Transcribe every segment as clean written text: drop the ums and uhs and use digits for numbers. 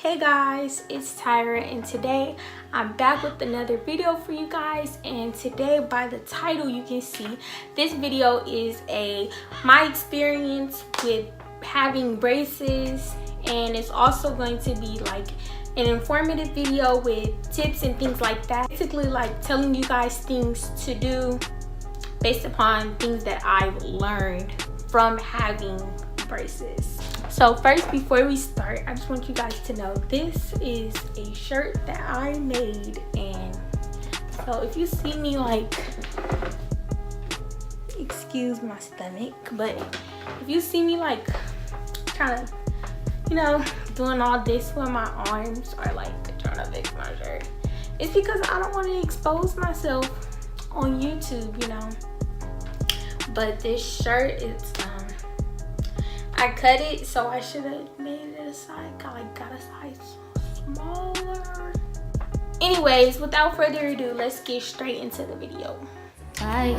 Hey guys, it's Tyra and today I'm back with another video for you guys. And today, by the title, you can see this video is my experience with having braces, and it's also going to be like an informative video with tips and things like that. Basically like telling you guys things to do based upon things that I've learned from having braces. So first, before we start, I just want you guys to know this is a shirt that I made, and so if you see me like, excuse my stomach, but if you see me like kind of, you know, doing all this with my arms or like trying to fix my shirt, it's because I don't want to expose myself on YouTube, you know. But this shirt is I cut it, so I should have made it a size, got a size smaller. Anyways, without further ado, let's get straight into the video. Right.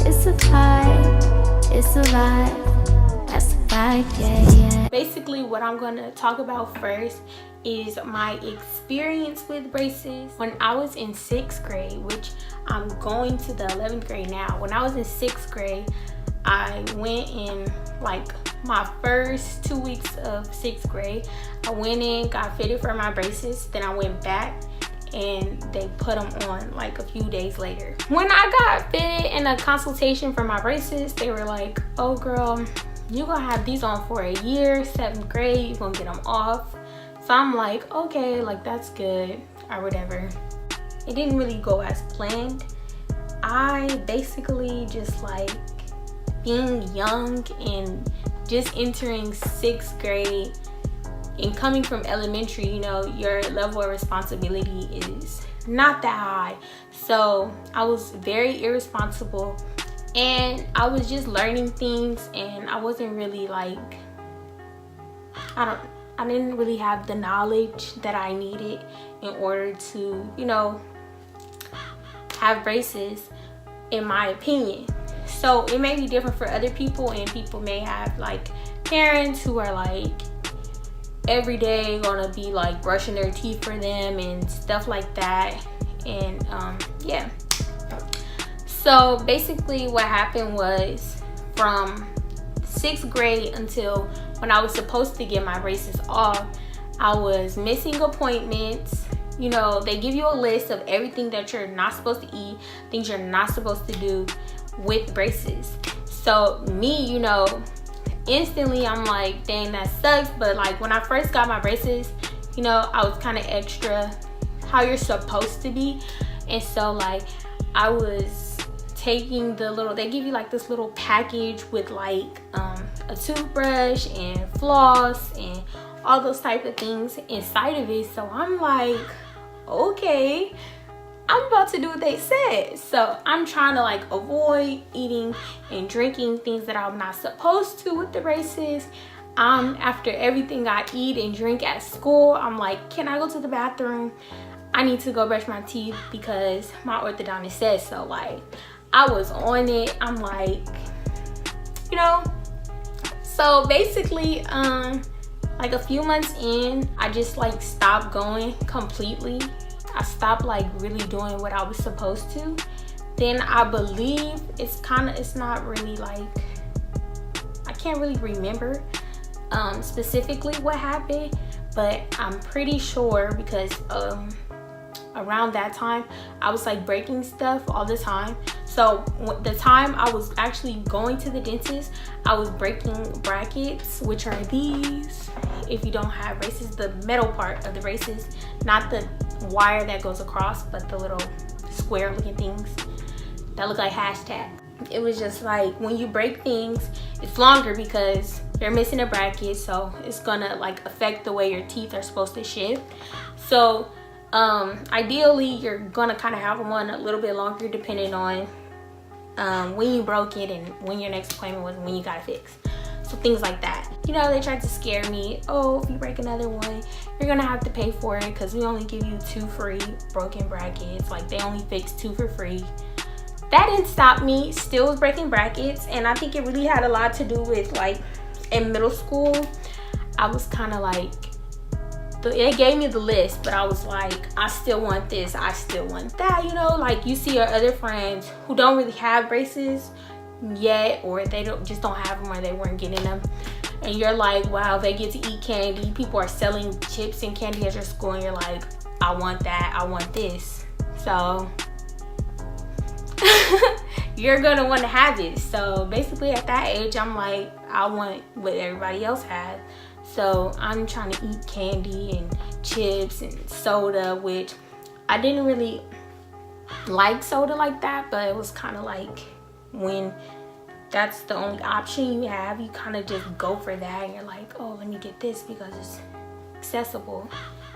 It's a vibe, it's a vibe, that's a vibe, yeah. Basically, what I'm going to talk about first is my experience with braces. When I was in 6th grade, which I'm going to the 11th grade now. When I was in 6th grade, I went in like my first 2 weeks of 6th grade. I went in, got fitted for my braces, then I went back and they put them on like a few days later. When I got fitted in a consultation for my braces, they were like, oh girl, you're gonna have these on for a year, 7th grade, you're gonna get them off. So I'm like, okay, like that's good or whatever. It didn't really go as planned. I basically just like being young and just entering 6th grade and coming from elementary, you know, your level of responsibility is not that high. So I was very irresponsible and I was just learning things, and I wasn't really like, I didn't really have the knowledge that I needed in order to, you know, have braces, in my opinion. So it may be different for other people, and people may have like parents who are like every day gonna be like brushing their teeth for them and stuff like that. And yeah, so basically what happened was, from 6th grade until when I was supposed to get my braces off, I was missing appointments. You know, they give you a list of everything that you're not supposed to eat, things you're not supposed to do with braces. So me, you know, instantly I'm like, dang, that sucks. But like when I first got my braces, you know, I was kind of extra how you're supposed to be. And so like I was taking the little, they give you like this little package with like a toothbrush and floss and all those type of things inside of it. So I'm like, okay, I'm about to do what they said. So I'm trying to like avoid eating and drinking things that I'm not supposed to with the braces. After everything I eat and drink at school, I'm like, can I go to the bathroom? I need to go brush my teeth because my orthodontist says so. Like, I was on it. I'm like, you know. So basically, like a few months in, I just like stopped going completely. I stopped like really doing what I was supposed to. Then I believe it's not really like, I can't really remember specifically what happened, but I'm pretty sure because around that time I was like breaking stuff all the time. So the time I was actually going to the dentist, I was breaking brackets, which are these. If you don't have braces, the metal part of the braces, not the wire that goes across, but the little square looking things that look like hashtag. It was just like, when you break things, it's longer because they're missing a bracket, so it's gonna like affect the way your teeth are supposed to shift. So ideally you're gonna kind of have one a little bit longer depending on when you broke it and when your next appointment was and when you got it fixed. So things like that. You know, they tried to scare me. Oh, if you break another one, you're gonna have to pay for it because we only give you 2 free broken brackets. Like, they only fix 2 for free. That didn't stop me. Still was breaking brackets, and I think it really had a lot to do with like in middle school, I was kind of like they gave me the list, but I was like, I still want this, I still want that, you know. Like, you see your other friends who don't really have braces yet, or they just don't have them, or they weren't getting them, and you're like, wow, they get to eat candy, people are selling chips and candy at your school, and you're like, I want that, I want this. So you're gonna want to have it. So basically at that age, I'm like, I want what everybody else has. So I'm trying to eat candy and chips and soda, which I didn't really like soda like that, but it was kind of like, when that's the only option you have, you kind of just go for that, and you're like, oh, let me get this because it's accessible.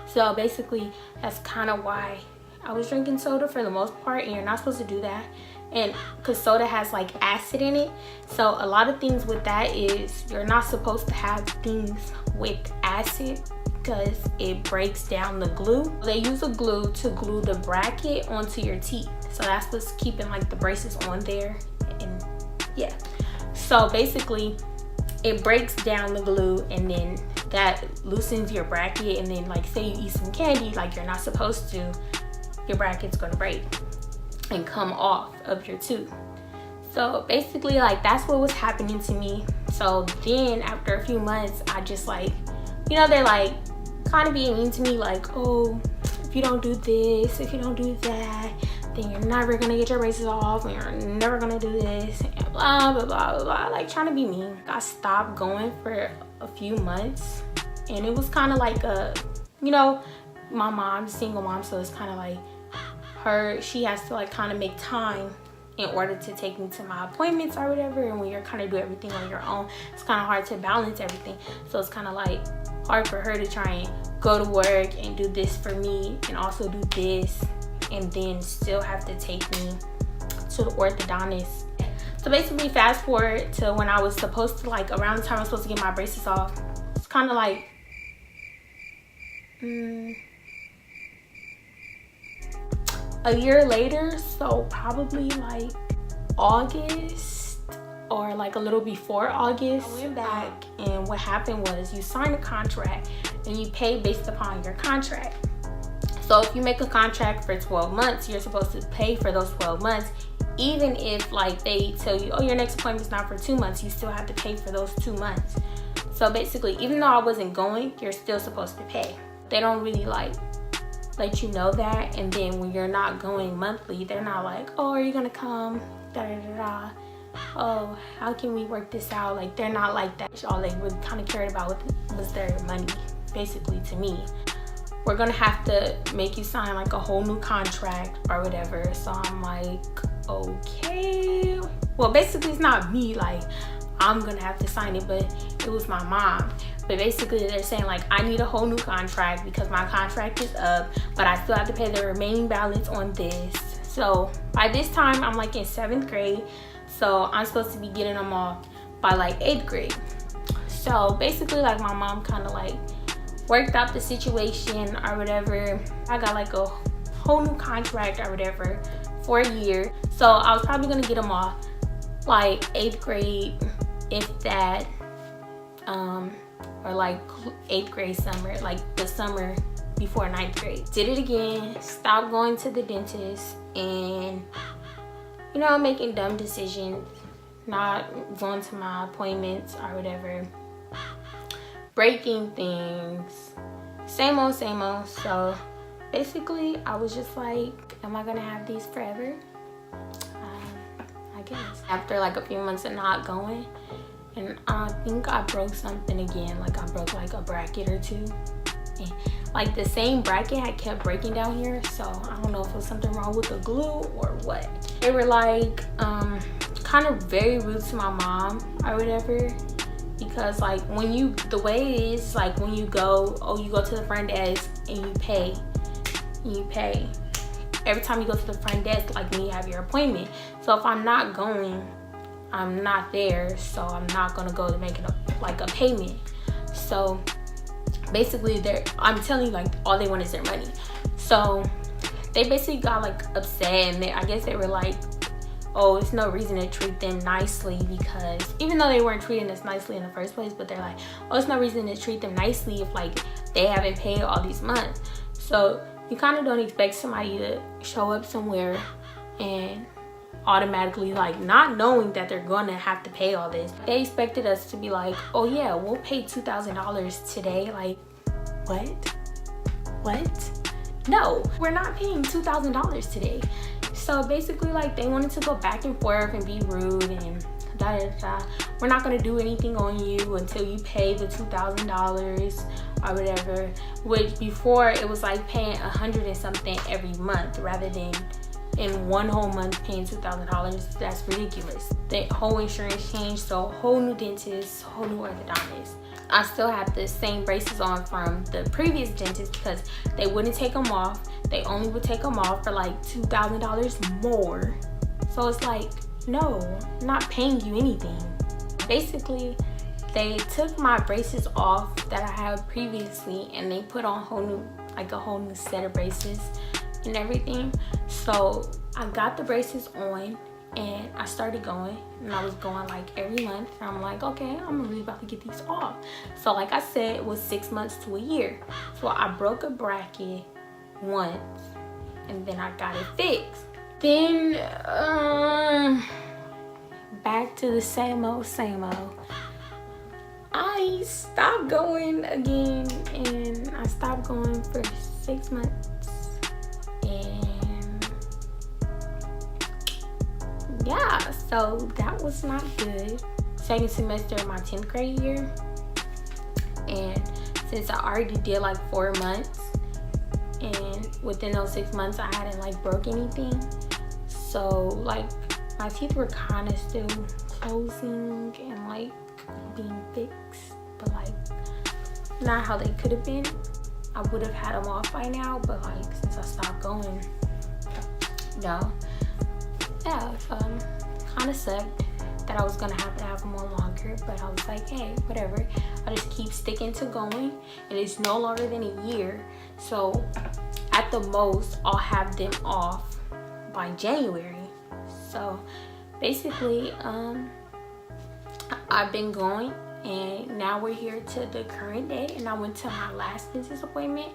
So basically that's kind of why I was drinking soda for the most part, and you're not supposed to do that. And because soda has like acid in it, so a lot of things with that is you're not supposed to have things with acid because it breaks down the glue. They use a glue to glue the bracket onto your teeth, so that's what's keeping like the braces on there. And yeah, so basically it breaks down the glue, and then that loosens your bracket, and then like say you eat some candy like you're not supposed to, your bracket's gonna break and come off of your tooth. So basically like that's what was happening to me. So then after a few months, I just like, you know, they're like kind of being mean to me, like, oh, if you don't do this, if you don't do that, then you're never gonna get your braces off, and you're never gonna do this, and blah blah blah blah blah, like trying to be mean. I stopped going for a few months, and it was kind of like a, you know, my mom's a single mom, so it's kind of like she has to like kind of make time in order to take me to my appointments or whatever. And when you're kind of do everything on your own, it's kind of hard to balance everything. So it's kind of like hard for her to try and go to work and do this for me and also do this, and then still have to take me to the orthodontist. So basically fast forward to when I was supposed to, like around the time I was supposed to get my braces off, it's kind of like a year later, so probably like August or like a little before August. I went back, and what happened was you sign a contract and you pay based upon your contract. So if you make a contract for 12 months, you're supposed to pay for those 12 months. Even if like they tell you, oh, your next appointment's not for 2 months, you still have to pay for those 2 months. So basically, even though I wasn't going, you're still supposed to pay. They don't really like let you know that, and then when you're not going monthly, they're not like, oh, are you gonna come, da da da da, oh, how can we work this out? Like, they're not like that. All they really kind of cared about was their money, basically. To me, we're gonna have to make you sign like a whole new contract or whatever. So I'm like, okay, well, basically it's not me, like I'm gonna have to sign it, but it was my mom. But basically they're saying like, I need a whole new contract because my contract is up, but I still have to pay the remaining balance on this. So by this time I'm like in 7th grade, so I'm supposed to be getting them off by like 8th grade. So basically like my mom kind of like worked out the situation or whatever. I got like a whole new contract or whatever for a year. So I was probably gonna get them off like 8th grade, if that, or like 8th grade summer, like the summer before 9th grade. Did it again, stopped going to the dentist, and you know, making dumb decisions, not going to my appointments or whatever, breaking things, same old, same old. So basically I was just like, am I gonna have these forever? I guess. After like a few months of not going, and I think I broke something again. Like I broke like a bracket or two, and like the same bracket had kept breaking down here. So I don't know if it was something wrong with the glue or what. They were like kind of very rude to my mom or whatever, because like when you, the way it is, like when you go, oh, you go to the front desk and you pay every time you go to the front desk, like when you have your appointment. So if I'm not going, I'm not there, so I'm not gonna go to make it like a payment. So basically I'm telling you, like all they want is their money. So they basically got like upset, and I guess they were like, oh, it's no reason to treat them nicely, because even though they weren't treating us nicely in the first place, but they're like, oh, it's no reason to treat them nicely if like they haven't paid all these months. So you kind of don't expect somebody to show up somewhere and automatically, like, not knowing that they're gonna have to pay all this. They expected us to be like, oh yeah, we'll pay $2,000 today. Like, what? No, we're not paying $2,000 today. So basically, like, they wanted to go back and forth and be rude and da da da. We're not gonna do anything on you until you pay the $2,000 or whatever. Which before it was like paying $100 and something every month rather than in one whole month paying $2,000. That's ridiculous. The whole insurance changed, so whole new dentist, whole new orthodontist. I still have the same braces on from the previous dentist because they wouldn't take them off. They only would take them off for like $2,000 more. So it's like, no, I'm not paying you anything. Basically, they took my braces off that I had previously and they put on a whole new set of braces and everything. So I got the braces on and I started going, and I was going like every month, and I'm like, okay, I'm really about to get these off. So like I said, it was 6 months to a year. So I broke a bracket once and then I got it fixed. Then back to the same old. I stopped going again, and I stopped going for 6 months. And yeah, so that was not good. Second semester of my 10th grade year, and since I already did like 4 months, and within those 6 months I hadn't like broke anything, so like my teeth were kind of still closing and like being fixed, but like not how they could have been. I would have had them off by now, but like since I stopped going, no. Yeah, kind of sucked that I was gonna have to have them on longer, but I was like, hey, whatever. I just keep sticking to going, and it's no longer than a year, so at the most I'll have them off by January. So basically, I've been going, and now we're here to the current day, and I went to my last dentist appointment,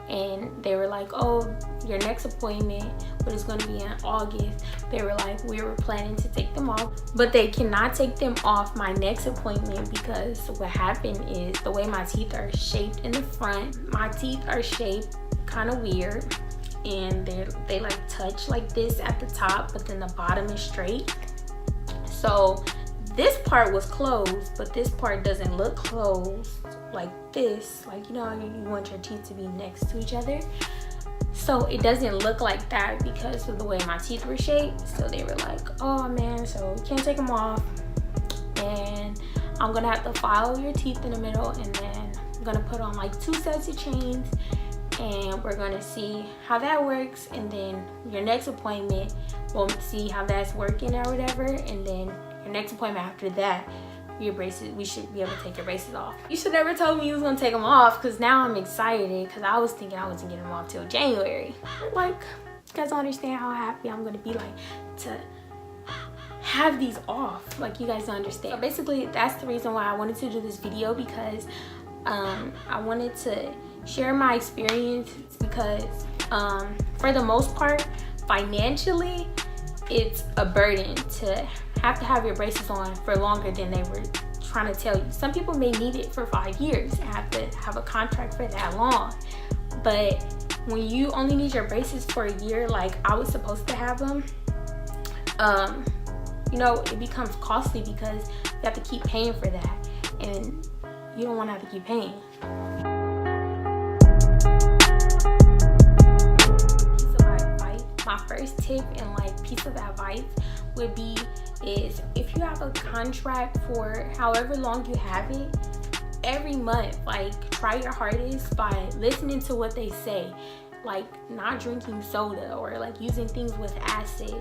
and they were like, oh, your next appointment, but it's going to be in August. They were like, we were planning to take them off, but they cannot take them off my next appointment because what happened is the way my teeth are shaped in the front, my teeth are shaped kind of weird, and they like touch like this at the top, but then the bottom is straight. So this part was closed, but this part doesn't look closed like this. Like, you know, you want your teeth to be next to each other. So it doesn't look like that because of the way my teeth were shaped. So they were like, oh man, so we can't take them off. And I'm gonna have to file your teeth in the middle, and then I'm gonna put on like 2 sets of chains, and we're gonna see how that works. And then your next appointment, we'll see how that's working or whatever. And then your next appointment after that, your braces, we should be able to take your braces off. You should never told me you was gonna take them off, because now I'm excited, because I was thinking I wasn't getting them off till January. Like, you guys don't understand how happy I'm gonna be like to have these off. Like, you guys don't understand. So basically, that's the reason why I wanted to do this video, because I wanted to share my experience, because for the most part, financially, it's a burden to have your braces on for longer than they were trying to tell you. Some people may need it for 5 years and have to have a contract for that long, but when you only need your braces for a year, like I was supposed to have them, you know, it becomes costly because you have to keep paying for that, and you don't want to have to keep paying. My first tip and like piece of advice would be is, if you have a contract for however long you have it, every month, like, try your hardest by listening to what they say, like not drinking soda or like using things with acid,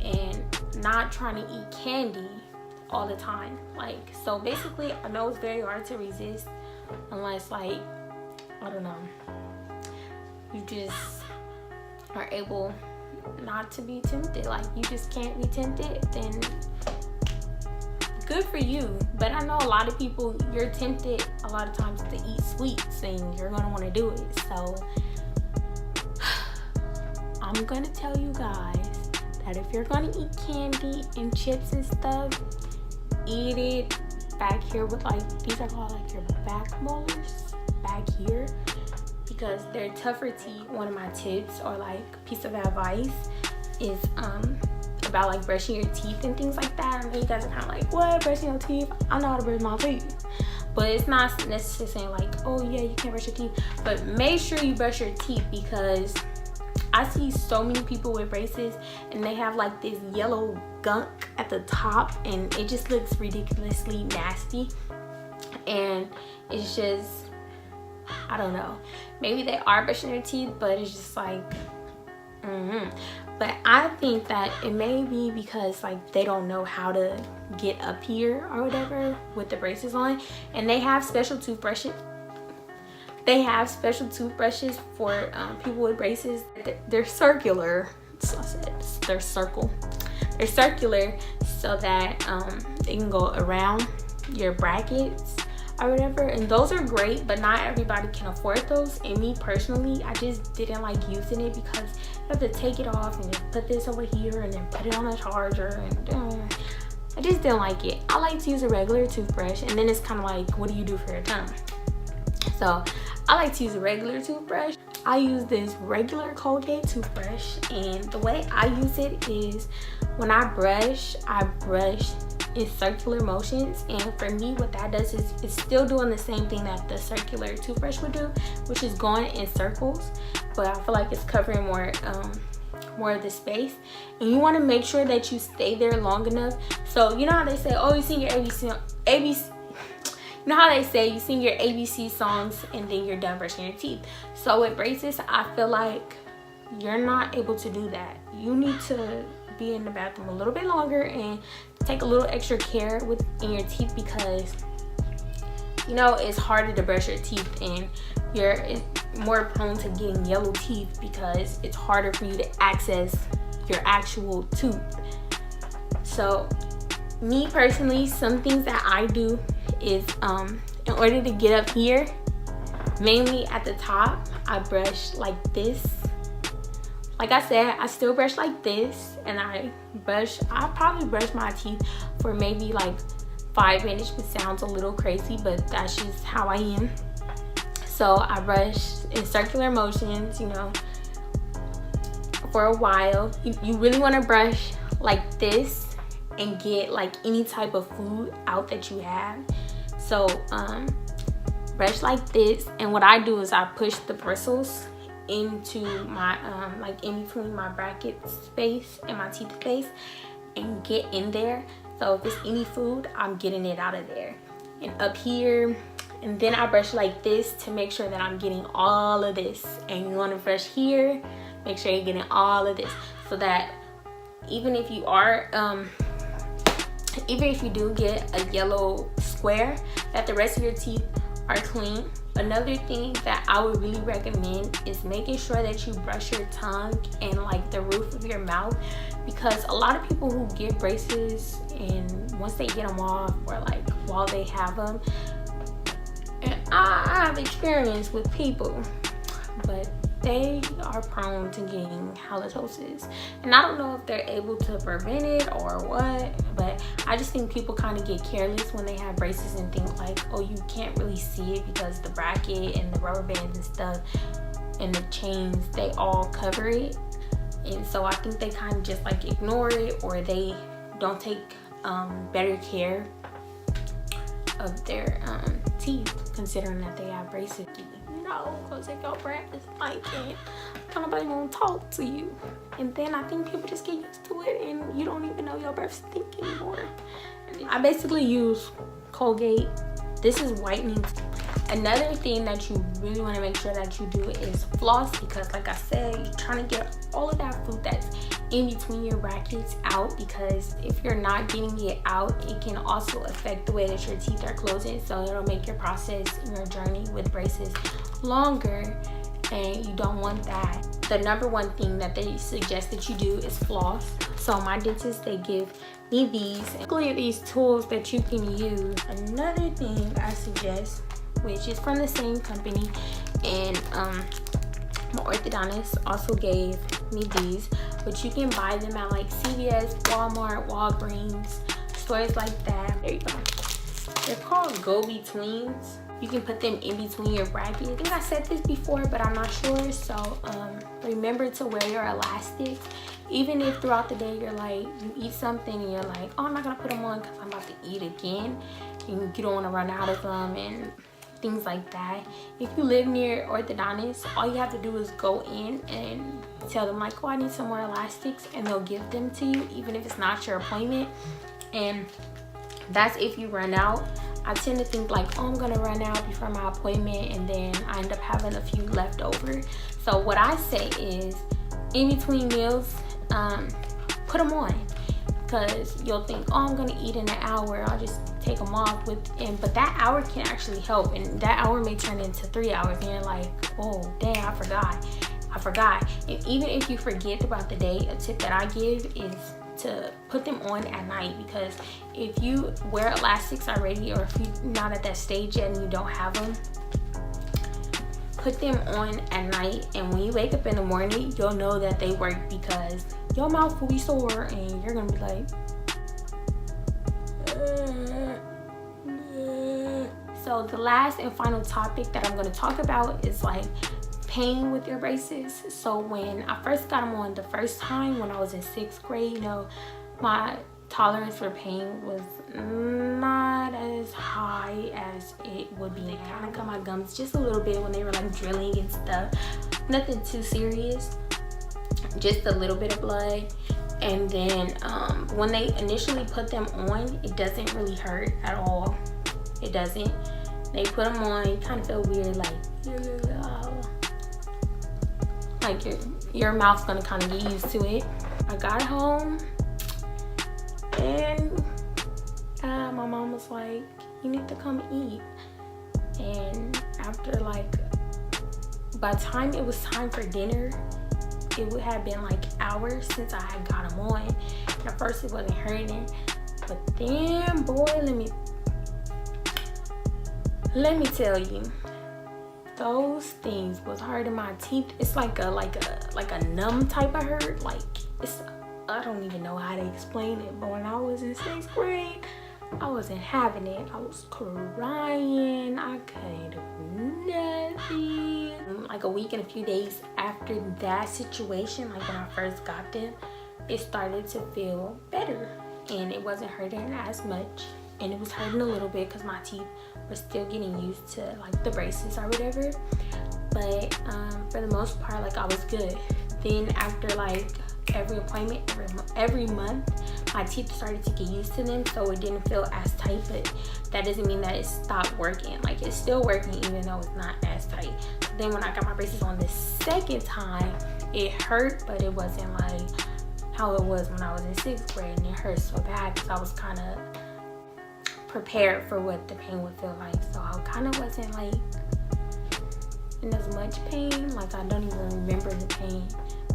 and not trying to eat candy all the time. Like, so basically, I know it's very hard to resist unless, like, I don't know, you just are able not to be tempted. Like, you just can't be tempted, then good for you. But I know a lot of people, you're tempted a lot of times to eat sweets and you're gonna want to do it. So I'm gonna tell you guys that if you're gonna eat candy and chips and stuff, eat it back here with like, these are called like your back molars back here, because they're tougher to eat. One of my tips or like piece of advice is about like brushing your teeth and things like that. I know you guys are kind of like, what, brushing your teeth? I know how to brush my teeth. But it's not necessarily saying like, oh yeah, you can't brush your teeth. But make sure you brush your teeth, because I see so many people with braces and they have like this yellow gunk at the top and it just looks ridiculously nasty. And it's just, I don't know. Maybe they are brushing their teeth, but it's just like, But I think that it may be because like they don't know how to get up here or whatever with the braces on, and they have special toothbrushes. They have special toothbrushes for people with braces. They're circular. So I said they're circle. They're circular so that they can go around your brackets or whatever, and those are great, but not everybody can afford those. And me personally, I just didn't like using it because you have to take it off and then put this over here and then put it on a charger, and I just didn't like it. I like to use a regular toothbrush, and then it's kind of like, what do you do for your tongue? So I like to use a regular toothbrush. I use this regular Colgate toothbrush, and the way I use it is when I brush in circular motions. And for me, what that does is it's still doing the same thing that the circular toothbrush would do, which is going in circles, but I feel like it's covering more of the space. And you want to make sure that you stay there long enough. So you know how they say, oh, you sing your ABC. You know how they say you sing your ABC songs and then you're done brushing your teeth. So with braces, I feel like you're not able to do that. You need to be in the bathroom a little bit longer and take a little extra care in your teeth, because you know it's harder to brush your teeth and you're more prone to getting yellow teeth because it's harder for you to access your actual tooth. So me personally, some things that I do is in order to get up here, mainly at the top, I brush like this. Like I said, I still brush like this, and I probably brush my teeth for maybe like 5 minutes, which sounds a little crazy, but that's just how I am. So I brush in circular motions, you know, for a while. You really want to brush like this and get like any type of food out that you have. So brush like this, and what I do is I push the bristles into my like in between my bracket space and my teeth space and get in there. So if it's any food, I'm getting it out of there and up here. And then I brush like this to make sure that I'm getting all of this. And you want to brush here, make sure you're getting all of this, so that even if you are even if you do get a yellow square, that the rest of your teeth are clean. Another thing that I would really recommend is making sure that you brush your tongue and like the roof of your mouth, because a lot of people who get braces, and once they get them off or like while they have them, and I have experience with people, but they are prone to getting halitosis, and I don't know if they're able to prevent it or what, but I just think people kind of get careless when they have braces and think like, oh, you can't really see it because the bracket and the rubber bands and stuff and the chains, they all cover it. And so I think they kind of just like ignore it, or they don't take better care of their teeth, considering that they have braces. Because if your breath is like it, nobody won't talk to you. And then I think people just get used to it and you don't even know your breath stink anymore. I basically use Colgate. This is whitening. Another thing that you really want to make sure that you do is floss, because like I said, you're trying to get all of that food that's in between your brackets out, because if you're not getting it out, it can also affect the way that your teeth are closing. So it'll make your process and your journey with braces longer, and you don't want that. the number one thing that they suggest that you do is floss. So my dentist, they give me these. Including these tools that you can use. Another thing I suggest, which is from the same company, and my orthodontist also gave me these, but you can buy them at like CVS, Walmart, Walgreens, stores like that. There you go. They're called go-betweens. You can put them in between your brackets. I think I said this before, but I'm not sure. So remember to wear your elastics. Even if throughout the day you're like, you eat something and you're like, oh, I'm not gonna put them on because I'm about to eat again. And you don't want to run out of them and things like that. If you live near orthodontists, all you have to do is go in and tell them like, oh, I need some more elastics, and they'll give them to you even if it's not your appointment. And that's if you run out. I tend to think like, oh, I'm gonna run out before my appointment, and then I end up having a few left over. So what I say is, in between meals, put them on, because you'll think, oh, I'm gonna eat in an hour, I'll just take them off but that hour can actually help, and that hour may turn into 3 hours, and you're like, oh dang, I forgot. And even if you forget throughout the day, a tip that I give is to put them on at night, because if you wear elastics already, or if you're not at that stage yet and you don't have them, put them on at night, and when you wake up in the morning, you'll know that they work, because your mouth will be sore and you're gonna be like, So the last and final topic that I'm going to talk about is like pain with your braces. So when I first got them on the first time, when I was in 6th grade, you know, my tolerance for pain was not as high as it would be. They kind of cut my gums just a little bit when they were like drilling and stuff. Nothing too serious, just a little bit of blood. And then when they initially put them on, it doesn't really hurt at all. It doesn't. They put them on, you kind of feel weird, like your mouth's gonna kind of get used to it. I got home and my mom was like, you need to come eat. And after by the time it was time for dinner, it would have been like hours since I had got them on. And at first it wasn't hurting, but then boy, let me tell you, those things was hurting my teeth. It's like a numb type of hurt. Like I don't even know how to explain it. But when I was in 6th grade, I wasn't having it. I was crying. I couldn't do nothing. Like a week and a few days after that situation, like when I first got them, it started to feel better, and it wasn't hurting as much. And it was hurting a little bit because my teeth were still getting used to like the braces or whatever. But for the most part, like I was good. Then after like every appointment, every month, my teeth started to get used to them, so it didn't feel as tight. But that doesn't mean that it stopped working. Like it's still working even though it's not as tight. Then when I got my braces on the second time, it hurt, but it wasn't like how it was when I was in 6th grade, and it hurt so bad because I was kind of prepared for what the pain would feel like. So I kind of wasn't like in as much pain. Like I don't even remember the pain.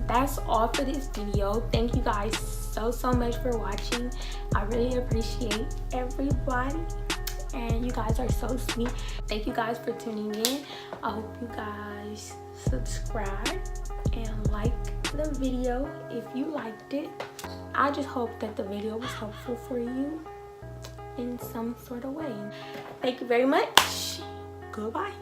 That's all for this video. Thank you guys so much for watching. I really appreciate everybody, and you guys are so sweet. Thank you guys for tuning in. I hope you guys subscribe and like the video if you liked it. I just hope that the video was helpful for you in some sort of way. Thank you very much. Goodbye.